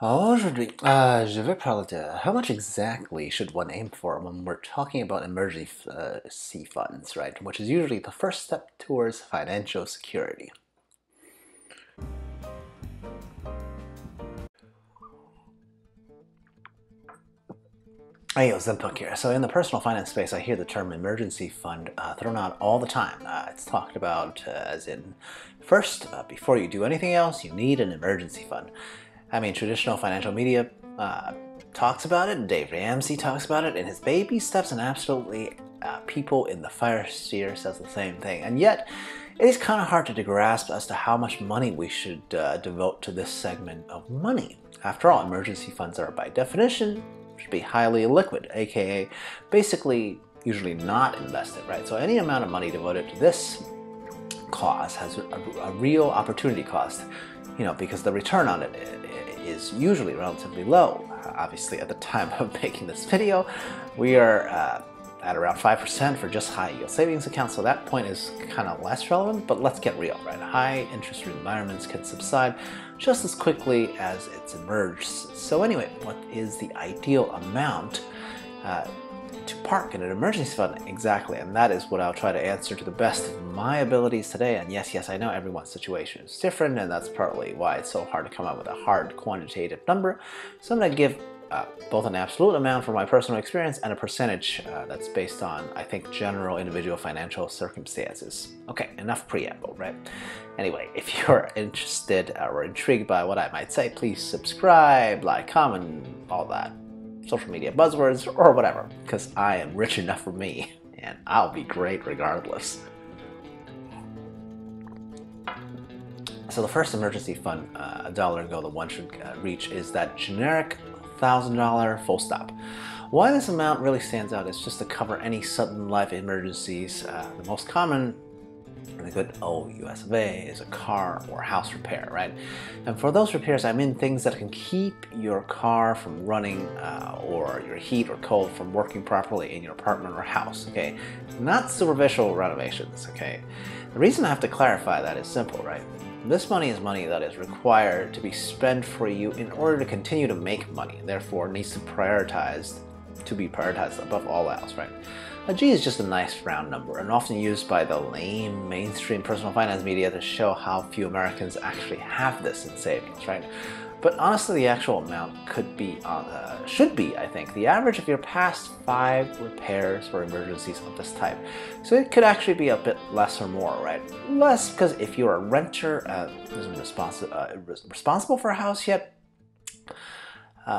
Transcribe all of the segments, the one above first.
Je vais parler de how much exactly should one aim for when we're talking about emergency funds, right? Which is usually the first step towards financial security. Hey, XenPuck here. So in the personal finance space, I hear the term emergency fund thrown out all the time. It's talked about as in, first, before you do anything else, you need an emergency fund. I mean, traditional financial media talks about it, and Dave Ramsey talks about it in his Baby Steps, and absolutely people in the fire sphere says the same thing. And yet, it is kind of hard to grasp as to how much money we should devote to this segment of money. After all, emergency funds are by definition should be highly liquid, aka basically usually not invested, right? So any amount of money devoted to this cause has a real opportunity cost, because the return on it is usually relatively low. Obviously, at the time of making this video, we are at around 5% for just high yield savings accounts, so that point is kind of less relevant, but let's get real, right? High interest rate environments can subside just as quickly as it's emerged. So anyway, what is the ideal amount to park in an emergency fund? Exactly, and that is what I'll try to answer to the best of my abilities today. And yes, I know everyone's situation is different, and that's partly why it's so hard to come up with a hard quantitative number. So I'm going to give both an absolute amount from my personal experience and a percentage that's based on, I think, general individual financial circumstances. Okay, enough preamble, right? Anyway, if you're interested or intrigued by what I might say, please subscribe, like, comment, all that social media buzzwords or whatever, because I am rich enough for me, and I'll be great regardless. So the first emergency fund a dollar ago that one should reach is that generic $1,000 full stop. Why this amount really stands out is just to cover any sudden life emergencies. The most common in the good old US of A is a car or house repair, right? And for those repairs, I mean things that can keep your car from running or your heat or cold from working properly in your apartment or house, okay? Not superficial renovations, okay? The reason I have to clarify that is simple, right? This money is money that is required to be spent for you in order to continue to make money, therefore needs to be prioritized above all else, right? A G is just a nice round number and often used by the lame mainstream personal finance media to show how few Americans actually have this in savings, right? But honestly, the actual amount should be, I think, the average of your past 5 repairs for emergencies of this type. So it could actually be a bit less or more, right? Less because if you're a renter isn't responsible for a house yet,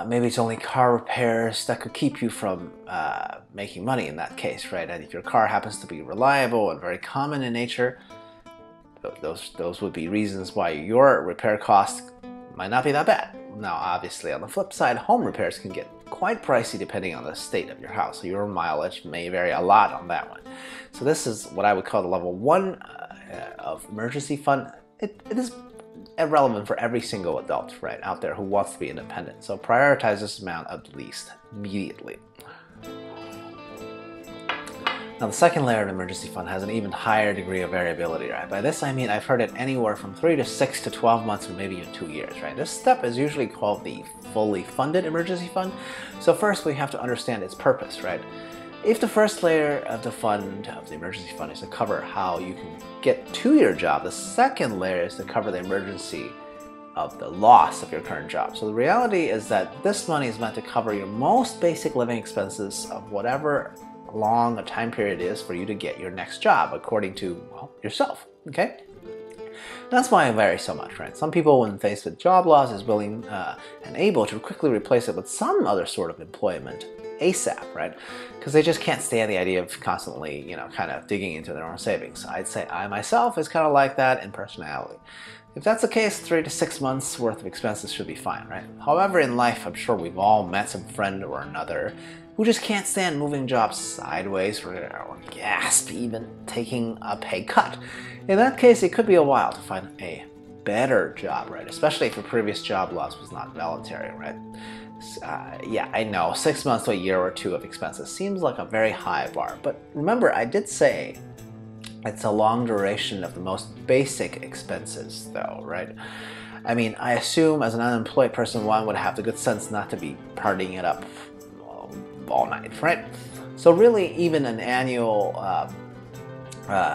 maybe it's only car repairs that could keep you from making money in that case, right? And if your car happens to be reliable and very common in nature, those would be reasons why your repair costs might not be that bad. Now, obviously, on the flip side, home repairs can get quite pricey depending on the state of your house. So your mileage may vary a lot on that one. So this is what I would call the level 1 of emergency fund. It is irrelevant for every single adult, right, out there who wants to be independent. So prioritize this amount at least immediately. Now, the second layer of an emergency fund has an even higher degree of variability, right? By this I mean I've heard it anywhere from 3 to 6 to 12 months or maybe even 2 years, right? This step is usually called the fully funded emergency fund. So first we have to understand its purpose, right? If the first layer of the emergency fund is to cover how you can get to your job, the second layer is to cover the emergency of the loss of your current job. So the reality is that this money is meant to cover your most basic living expenses of whatever long a time period is for you to get your next job according to, well, yourself, okay? That's why it varies so much, right? Some people, when faced with job loss, is willing and able to quickly replace it with some other sort of employment ASAP, right? Because they just can't stand the idea of constantly, kind of digging into their own savings. I'd say I myself is kind of like that in personality. If that's the case, 3 to 6 months worth of expenses should be fine, right? However, in life, I'm sure we've all met some friend or another who just can't stand moving jobs sideways or gasp, even taking a pay cut. In that case, it could be a while to find a better job, right? Especially if your previous job loss was not voluntary, right? Yeah, I know, 6 months to a year or 2 of expenses seems like a very high bar, but remember, I did say it's a long duration of the most basic expenses though, right? I mean, I assume as an unemployed person, one would have the good sense not to be partying it up all night, right? So really, even an annual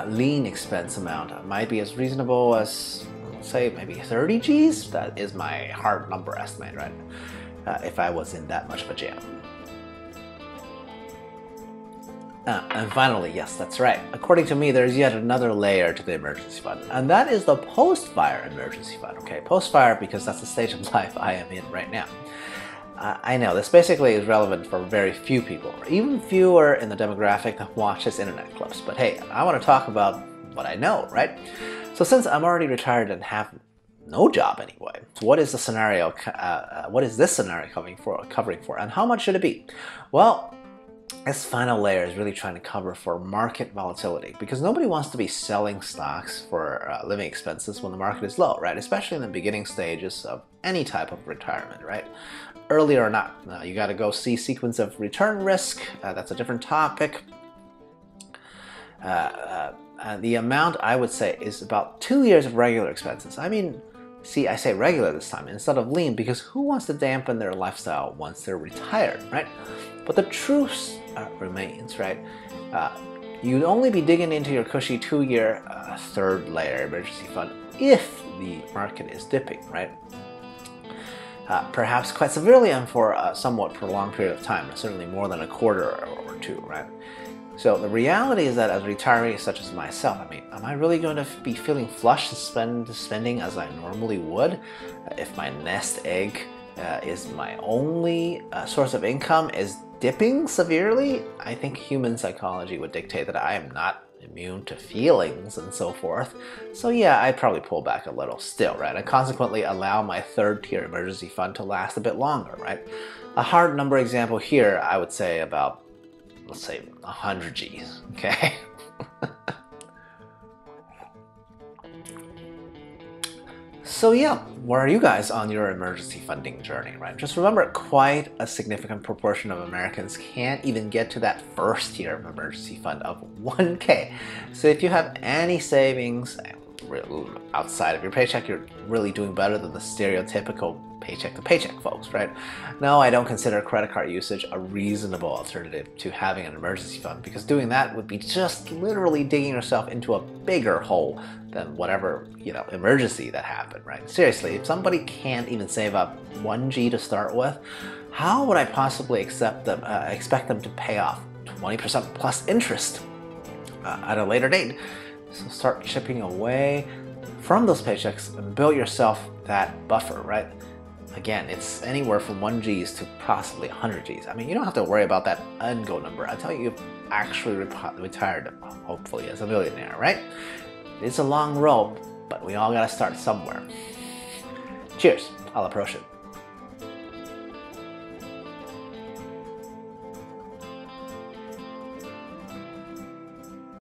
lean expense amount might be as reasonable as, say, maybe 30 G's. That is my hard number estimate, right? If I was in that much of a jam. And finally, yes, that's right. According to me, there's yet another layer to the emergency fund, and that is the post-fire emergency fund. Okay, post-fire because that's the stage of life I am in right now. I know this basically is relevant for very few people, or even fewer in the demographic that watches internet clips. But hey, I want to talk about what I know, right? So since I'm already retired and have no job anyway, so what is the scenario? What is this scenario covering for, and how much should it be? Well, this final layer is really trying to cover for market volatility, because nobody wants to be selling stocks for living expenses when the market is low, right? Especially in the beginning stages of any type of retirement, right? Early or not, you got to go see sequence of return risk. That's a different topic. The amount I would say is about 2 years of regular expenses. I mean, see, I say regular this time instead of lean, because who wants to dampen their lifestyle once they're retired, right? But the truth remains, right? You'd only be digging into your cushy 2-year third layer emergency fund if the market is dipping, right? Perhaps quite severely and for a somewhat prolonged period of time, certainly more than a quarter or two, right? So the reality is that as a retiree such as myself, I mean, am I really going to be feeling flush and spending as I normally would if my nest egg is my only source of income is dipping severely? I think human psychology would dictate that I am not immune to feelings and so forth. So yeah, I'd probably pull back a little still, right? And consequently allow my third tier emergency fund to last a bit longer, right? A hard number example here, I would say about, let's say 100 G's, okay? So yeah, where are you guys on your emergency funding journey, right? Just remember, quite a significant proportion of Americans can't even get to that first tier of emergency fund of 1K. So if you have any savings outside of your paycheck, you're really doing better than the stereotypical paycheck to paycheck folks, right? No, I don't consider credit card usage a reasonable alternative to having an emergency fund, because doing that would be just literally digging yourself into a bigger hole than whatever, emergency that happened, right? Seriously, if somebody can't even save up 1G to start with, how would I possibly expect them to pay off 20% plus interest at a later date? So start chipping away from those paychecks and build yourself that buffer, right? Again, it's anywhere from 1G's to possibly 100G's. I mean, you don't have to worry about that end goal number. I tell you, you've actually retired, hopefully, as a millionaire, right? It's a long road, but we all gotta start somewhere. Cheers, I'll approach it.